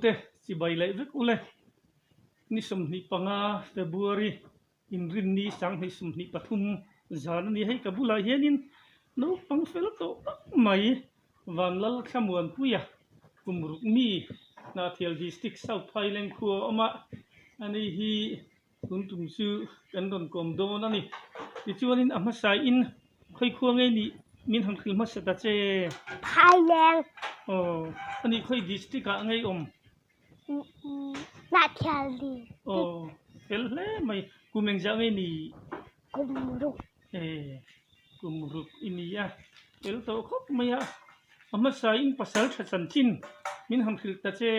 te si bai lai vek ule ni somni panga February in rin ni sang ni somni pathum zan ni hei kabula hianin no pang fel to mai wanglal khamuan puya kumruk mi na thial district south thailand khu ama ani hi kuntum su kan don kom do na ni ti chuanin ama sai in khoi khuangai ni min han khil ma sa ta che Thailand ani khoi district a ngai om na thial di fel le mai kumeng ja ngai ni kumruk kumruk inia fel to khop maya ama sai in pasal tha chan chin min han khil ta che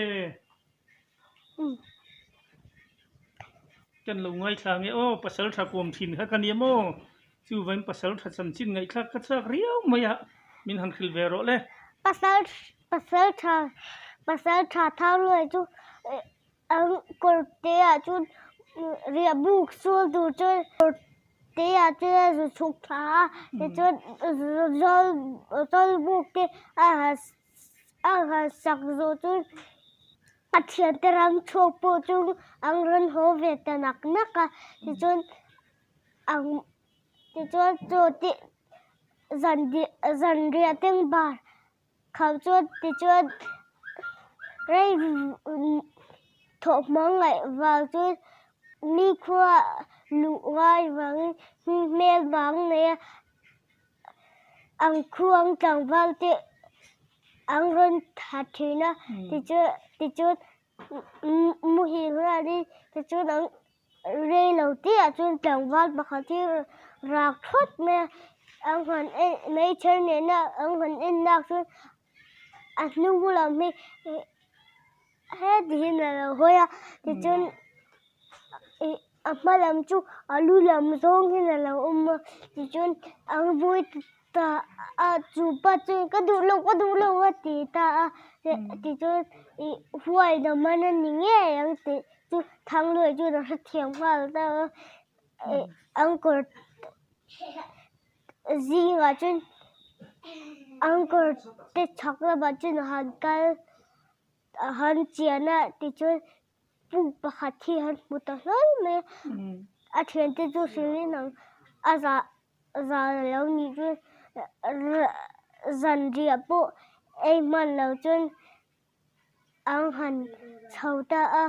kan lo ngai thang e pasal tha kom thin kha kan yemo chu vain pasal tha chan chin ngai thak ka thak riau maya min han khil vero le pasal tha thau loi chu ang korte a chu ria buk sul du chu korte a chu chuk tha te chu zol buk te a sak zo chu thian terang chok po chu ang ron ho ve ta nak ka te chu chu ti zan ria teng bar khau chu ti chu rei tho mong lại vào chu mi khoa lụ ngai vang mel vang ne ang khuang chang val te ang ron tha thina ti chu mu hi ra đi ti chu ang rei lo ti a chu chang val ba kha ti rak thot me ang han mấy chân ne na ang han in nak chu a nu la me hết thì là hoya thì chân amma làm chu alu làm rong thì là thì chân ăn vui ta chu pa chu cái đủ lâu thì ta thì chân hoài đó mà nó nghe ăn thì chu thằng lười chu nó thiệt vào ta ăn cột gì mà chân ăn cột để chọc là bà chân hàn cái han chiana ti chu pu pakhat thi han puta hlai me a thian te chu sili nang a za lo ni chu zan ria po ei man lo chun ang han chhauta a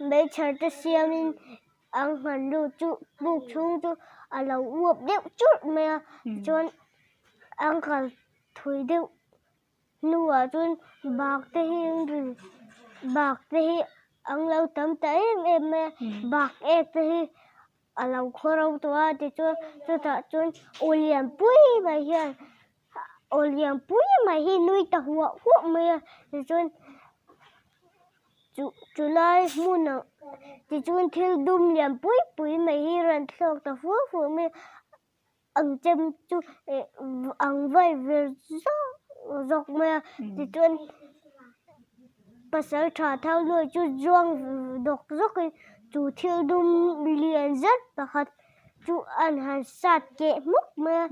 me char te siamin ang han lu chu bu chung chu a lo uop deuh chut me chun ang kal thui deuh nuwa chun bak te hi bạc thì ăn lâu tắm tới em bạc em thì ăn lâu khó lâu tua thì cho ta chun olian pui mà hi nuôi ta huộc mà thì chun chú lai muốn nào thì chun thiếu đum lian pui mà hi ran thok ta phù mà ăn chăm chú ăn vay về dọc mà thì chun pasal tha thau loi chu juang dok zok chu thil dum lian zat pakhat chu an han sat ke muk ma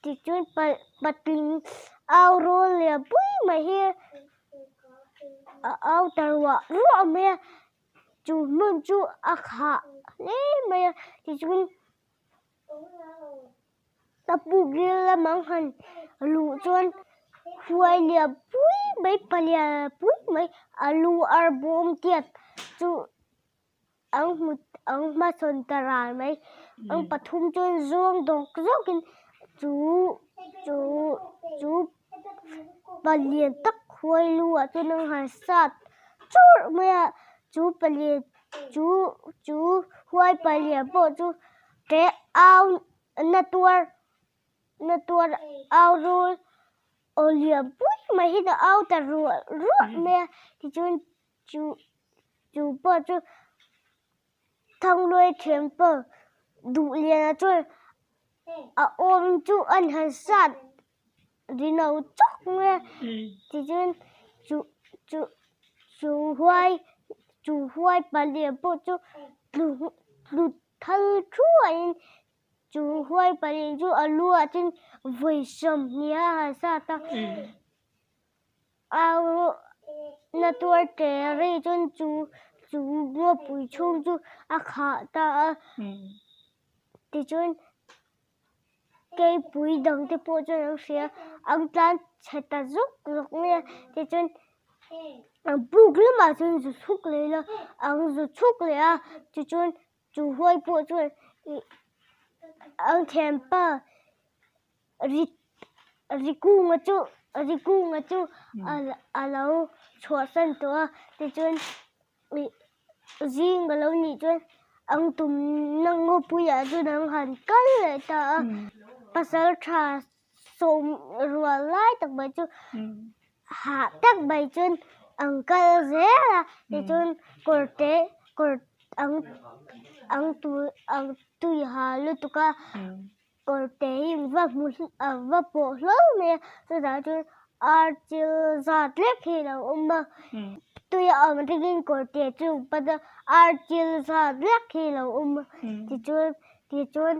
ti chun patling au ro le pui ma hi au tarwa ro me chu mun chu akha le ma ti chun tapu gila mang han lu chun huai lia pui mấy palia pui mấy alu arbom tiat chu ang ma son tara mấy ang pathum chun zong dok zokin chu palien tak huai lu a chu nang ha sat chur me chu palien chu huai palien po chu te au na tuar au ru olia pui mà hi da au ta ru me thì chu po chu thang loi thiam po du lian chu a om chu an han sat đi nấu chốc me thì chu huai pa lian po chu lu thang chuan chu huai pa lian chu alu a chin voi som nia ha sa ta au na tua trẻ ri chun chú mua bụi chung chú khả ta thì chun cây bụi đồng thì bộ chun ông xia ông tan chạy ta giúp được nghe thì chun buộc lắm mà chun rút thuốc lấy là ông rút thuốc lấy thì chun chú hơi bộ chun ông thèm pa riku ngã chú lâu chua sân tua thì chun riêng cái lâu nhị chun ông tụm nâng ngô bùi chú nâng hẳn cân lại ta pasal trà sôm rùa lại tắc bài chú hạ tắc bài chun ông cân dễ là thì chun cổ tế ông tùy hà lưu tụ ca cổ tế hình và bộ lớn nè rồi đó chun chiều giọt lép thì là mà tôi ở mình đi cổ tế chú bắt đầu chiều giọt lép thì là thì chun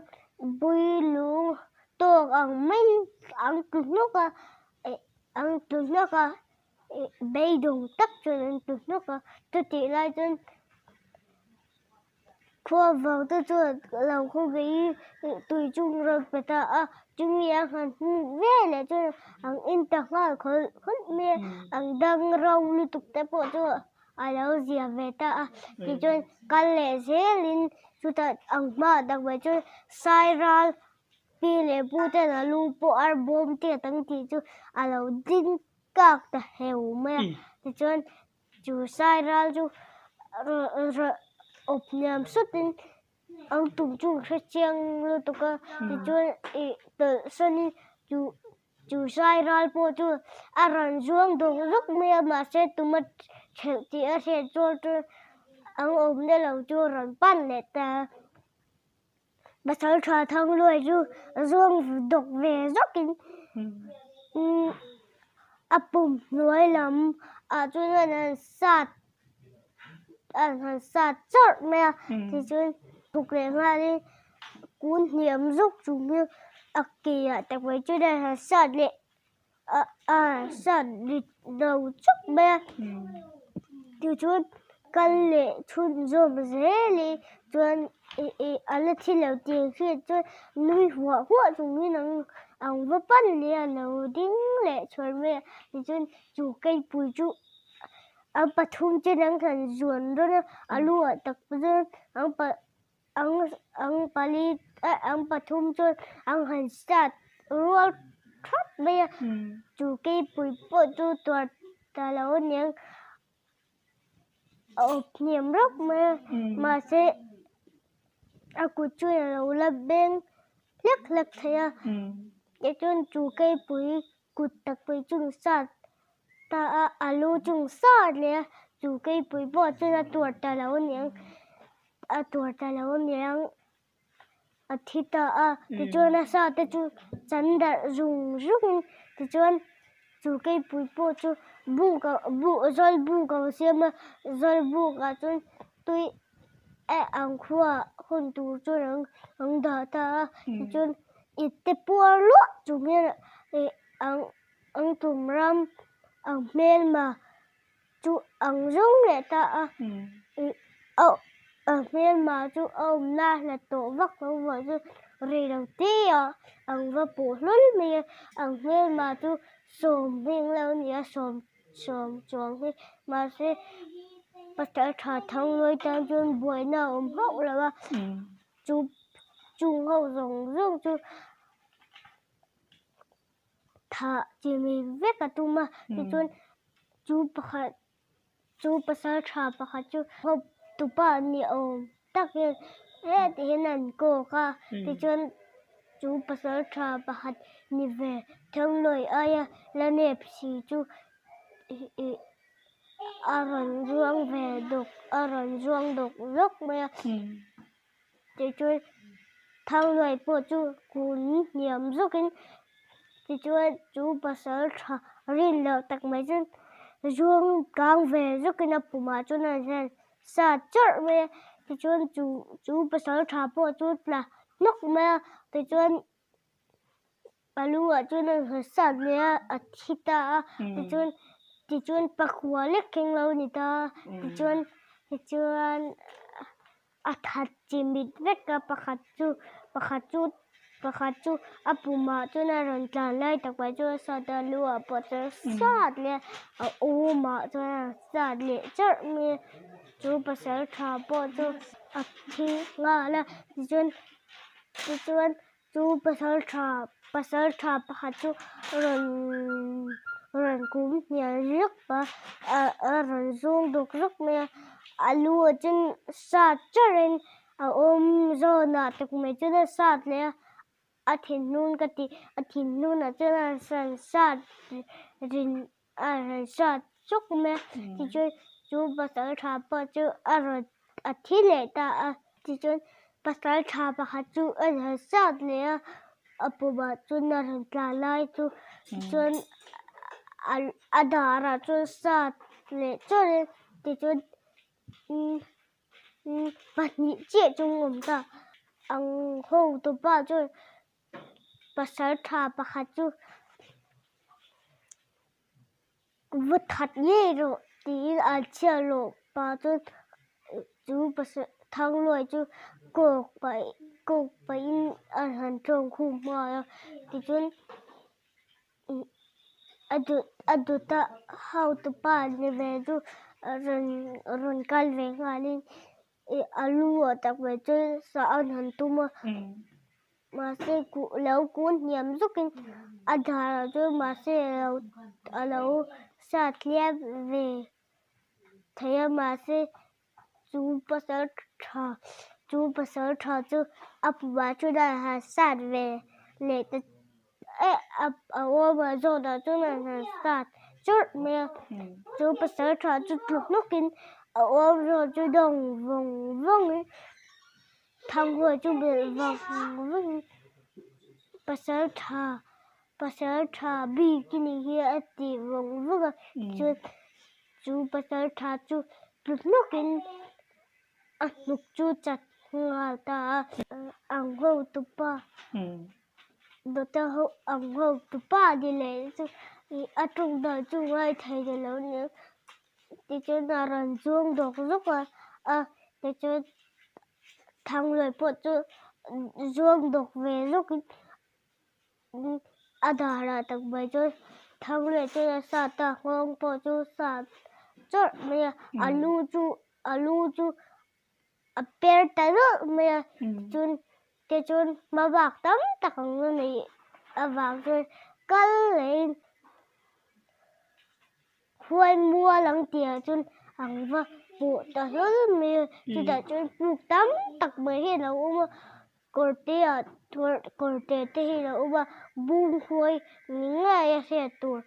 bùi lú tô ông mình ông cực nước bây đồng tắc cho nên cực nước tôi chỉ lại chun khoa vào tôi cho lòng không nghĩ tùy chung rồi phải ta chung nghe hẳn về này cho anh in tắc vào khơi mẹ anh đang rong lưu tục tới bộ cho lâu gì về ta thì cho cái lẽ dễ lên chúng ta anh mà đặc biệt cho sai ra pi lẽ bu tên là lu bộ album thì tăng thì cho lâu din các ta hiểu mẹ thì cho chú sai ra chú ốp nhầm suốt đến ông tụm chung sẽ chiang luôn tụi con thì cho từ sân chú sai ra po chú rắn ruộng đồng rất mê mà sẽ tụm mất chỉ sẽ cho ông ốm để lâu chú rắn pan để ta bà sao trà thang lùi chú ruộng đục về rất kín bùm lùi lắm chú nên sát hẳn sát chợt mẹ thì chun thuộc lệ hoa đi cuốn niệm giúp chúng như kìa tại vì chú đây là sát lệ sát đầu chút mẹ thì chun căn lệ chun dùm dễ lệ chun là thi lâu tiền khi chun nuôi hoa chúng như năng ông vấp bắn lệ lâu đinh lệ chun mẹ thì chun chú cây bùi chú ang pathum chen ang than zuan ro na alu tak zen ang pali ang pathum chon ang han start roll trap me chu ke pui po chu tor ta lo nyang niệm rốc mà sẽ aku chu lo la ben lek thaya ye chon chu ke pui kut tak pui chung sat ta alu chung sa le chu cây bụi bò cho na tuột ta lâu nhang thì ta thì cho na sa ta chu chân đã rung thì cho chu cây bụi bò chu bu ka xem mà rồi bu ka chu tôi ang khoa hôn tu cho ang da ta thì cho ít te po lo chu nghe ang tum ram ang mel mà chú ang rung lệ ta ang mel mà chú ông na là tổ vắc nó vợ chú rì đầu tiên ang vợ bổ lớn mẹ ang mel mà chú sồm miệng lâu nhỉ sồm chuồng mà sẽ bắt đầu thả thằng người ta chun buổi nào hậu là ba chú hậu rồng chú thả chỉ mình viết cả tu mà thì chun chú pasal thả bạc chú hậu tu ba nhiều tất nhiên hết thì nên cô cả thì chun chú pasal thả bạc ni về thằng lôi ai là nếp xì chú aron ruang về đục aron ruang đục rất mẹ thì chun thằng lôi po chú cuốn niệm rất kín thì chú pasal thả rin lợ tắc mấy chân ruộng càng về rất cái nắp mà cho nên là sa chợ mẹ thì chú pasal thả po chú là nước mẹ thì alu cho nên là sa mẹ thita thì thì chuan pakua lek keng lo ni ta thì chuan a that chimit vek ka pakhat chu apuma chuan a rawn tlan lai tak mai chu sat a lu a pawt chu sat le a awma chuan a sat leh charh mai chu pasal tha pawh chu a thi nga la ti chuan chu pasal tha pakhat chu rawn kum hnial rik pa a rawn zawng duk rik mai a lu chuan sat charhin a awm zawna tak mai chuan a sat le a thinhnun ka ti a thinhnunah chuan a san sat sat chuk mai ti chuan chu pasal tha pawh chu a thi leh ta a ti chuan pasal tha pakhat chu a rawn sat le a pumah chuan a rawn tlan lai chu chuan a darah chuan sat leh charhin ti chuan pahnih chiah chung awm ta ang ho tupa chuan pasal tha pakhat chu va that ngei rawh tiin an chiah lawm pa chuan chu pasal thangluai chu kawk pa in a han tawng khum hmai a ti chuan a duta ho tupa ni ve chu rawn kal ve ngalin a lu tak mai chuan sa an han tum a mahse lo kun hniam zukin a darah chu mahse a lo sa tliap ve thei a mahse chu pasal tha chu a pumah chuan a han sat ve leh ta a awma zawna chuan a han sat charh mai a chu pasal tha chu tluknukin a awm zawn chu dawng vong thangluai chu bel vong pasal tha bikini hi a ti vong a chu pasal tha chu tluknukin a hnuk chu chat ngal ta ang ho tupa duta ang ho tupa ni le chu a tung dal chu ngai thei de lo ni ti chuan a rawn zawng duk zuk a ti chuan thangluai pawh chu zawng duk ve zukin a darah tak mai chuan thangluai chuan a sat ta nghawng pawh chu sat charh mai a a lu chu a per ta reuh mai a ti chuan mavak tam tak ang nei a vak chuan kal leiin huai mual ang tia chuan ang va pawh ta hlol mai a chutah chuan puk tam tak mai hi lo awm a kawrte te hi lo awm a bung huai ni ngai a hriat tur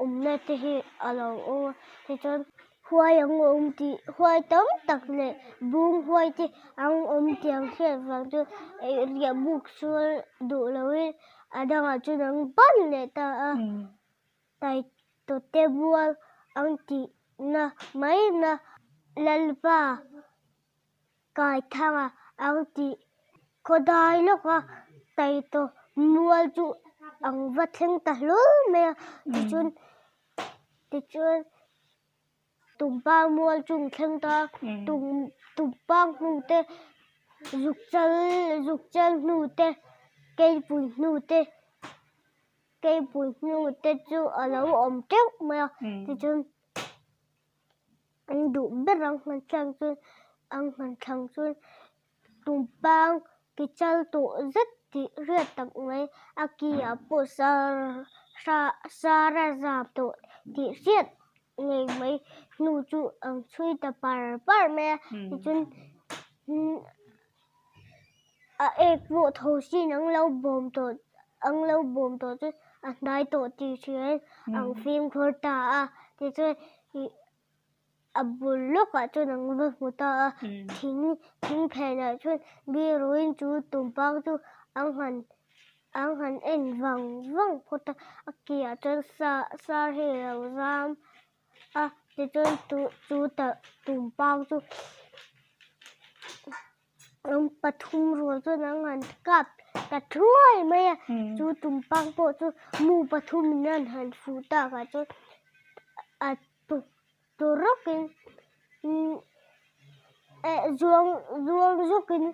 awmna te hi a lo awm a ti chuan huai ang awm tih huai tam tak leh bung huai te ang awm tiang hriat vang chu riahbuk sual duh loin a dangah chuan ang ban leh ta a tai tawte mual ang tih na mai na lalpa kai thanga ang tih khawdai lawk a tai taw mual chu ang va thleng ta hlul mai a ti chuan tumpang mual chu ang thleng ta tumpang hnu te zukchal hnu te keipui hnu te chu a lo awm teuh mai a ti chuan an duh ber ang hman thlang chuan tumpang ki chal tawh zet tih hriat tak mai a kiah pawh sar a zam tawh tih hriat ngei mai hnu chu ang chui ta par mai a ti chuan a ek vawh thosin ang lo bawm tawh chu a hnai tawh tih hriat ang fim khawr ta a ti chuan a bul lawkah chuan ang va hmu ta a thing phenah chuan biruin chu tumpang chu ang han en vang phut a a kiah chuan sar hi lo zam a ti chuan chu tumpang chu ang pathum rual chuan ang han kap ta thuai mai a chu tumpang pawh chu mu pathum in an han fuh ta kha chuan à tu rokin zuang rokin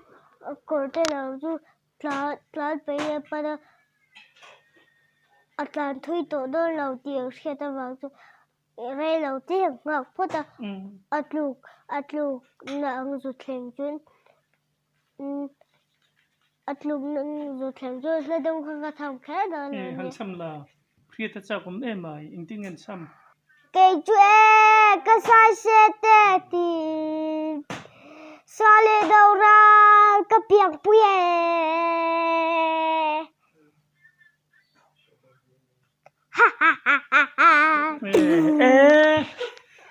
corte nào chu tlat pe para atlan thui to do lo tiang xe ta wang chu re lo tiang ngak phota atluk na ang zu thleng chun atluk nang zu thleng chu le dong kha tham kha da han cham la khria ta cha kum e mai ing ting en cham cái chú e cái sai xe tê thì sao lên đâu ra cái piang bùi ha ha ha ha ha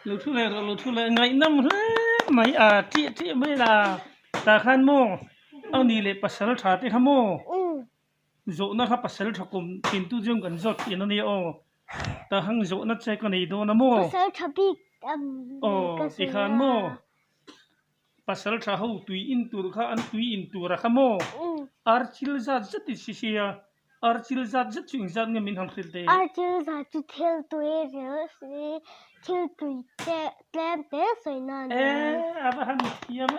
lu thu le ngai nam le mai à ti mai là ta khan mo ang ni le pasal tha te khamo zo na kha pasal thakum tin tu jong kan zot in ani o ta hang zo na che ko nei do na mo sao thapik ti khan mo pasal tha ho tui in tur kha an tui in tur kha mo ar chil zat zat si sia ar chil zat zat chung zat nge min han khil te ar chil zat chu thel tu e re thil tu te tlem te soi na aba han ya me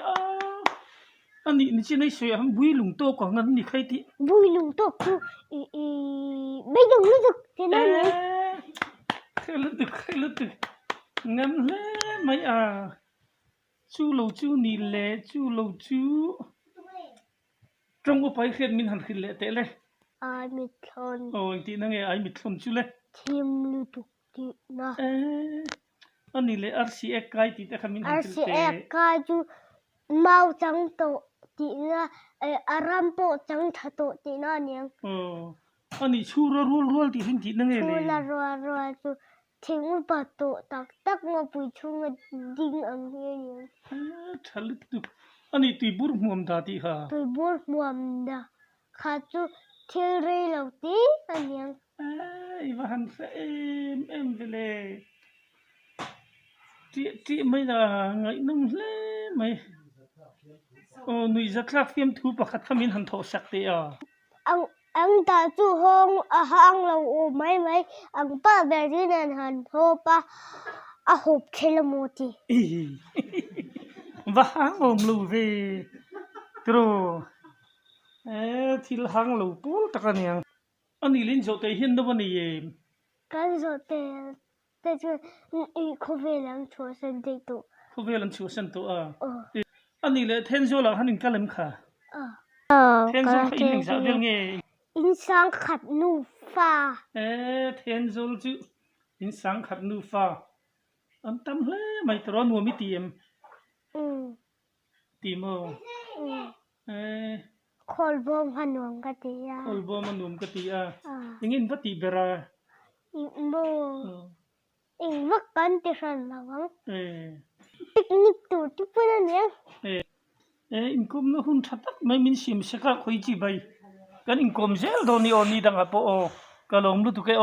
ani ni chi nei soi ham bui lung to ko ngan ni khai ti bui lung to chu bây giờ nó được thế nào nhỉ khai lu tu ngam le mai à chu lo chu ni le chu lo chu trong có phải khiết min hẳn khít lệ tệ lệ ai mit thon tí năng nghe ai mit thon chú lệ thêm lưu tục tí na anh đi lệ RCX cái tí ta khám min hẳn khít lệ RCX cái chú mau trắng tổ tí na arampo trắng thà tổ tí na niang anh đi chu ra ruol tí hình tí năng nghe chu lệ là ruol chú thêm một bát tổ tắc mà bùi chu mà đinh ăn nghe niang thật lứt tu anh đi tùy bút muam đa tí ha tùy bút muam đa khá chú thiêu rây lâu tí anh niang và hẳn sẽ em về lệ chị mới là ngậy nông lệ mày nuôi rất là phim thu bạc khát khám min hẳn thổ sạc tê ang ta chu hong hang lo o mai ang pa be rin an han ho pa a hop khilamoti và hang ôm lù về rồi thì là hang lù bố tất cả những anh đi lên chỗ tây hiên đâu anh đi kan zo te chu ko ve lang chua sen te tu có về lần chùa sân tổ anh đi lên thiên chỗ là hắn định cái làm khả thiên chỗ phải in sao biết nghe in sang khat nu fa thiên chỗ chứ in sáng khát nu pha anh tâm lẽ mày tao nuôi mi tìm khol bom hanwang ka ti ya khol bom num ka ti ingin vati bera mo in vak kan ti san lawang picnic tu ti puna ne inkom na hun thatak mai min sim saka khoi chi bai kan inkom zel do ni oni dang apo kalong lu tu ke